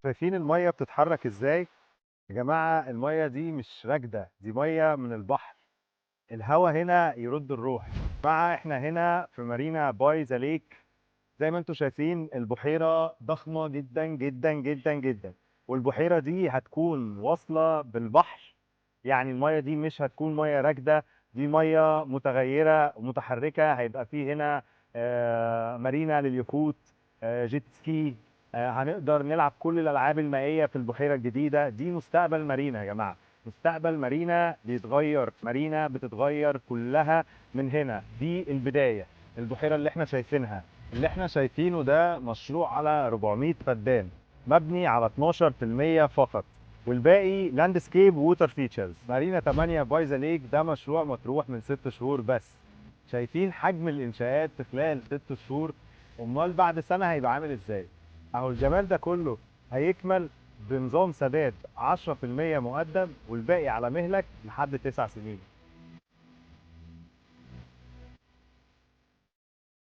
شايفين المية بتتحرك ازاي؟ يا جماعة المية دي مش راكدة، دي مية من البحر. الهوا هنا يرد الروح. يا جماعة احنا هنا في مارينا باي ذا ليك. زي ما انتم شايفين البحيرة ضخمة جدا جدا جدا جدا، والبحيرة دي هتكون واصلة بالبحر. يعني المية دي مش هتكون مية راكدة، دي مية متغيرة ومتحركة. هيبقى فيه هنا مارينا لليخوت، جيت سكي. هنقدر نلعب كل الألعاب المائية في البحيرة الجديدة دي. مستقبل مارينا يا جماعة، مستقبل مارينا بيتغير. مارينا بتتغير كلها من هنا. دي البداية. البحيرة اللي احنا شايفينها، اللي احنا شايفينه ده مشروع على 400 فدان، مبني على 12% فقط، والباقي لاندسكيب ووتر فيتشرز. مارينا 8 باي ذا ليك ده مشروع مطروح من 6 شهور بس. شايفين حجم الانشاءات في خلال 6 شهور؟ امال بعد سنه هيبقى عامل ازاي؟ اهو الجمال ده كله هيكمل بنظام سداد 10% مقدم والباقي على مهلك لحد 9 سنين.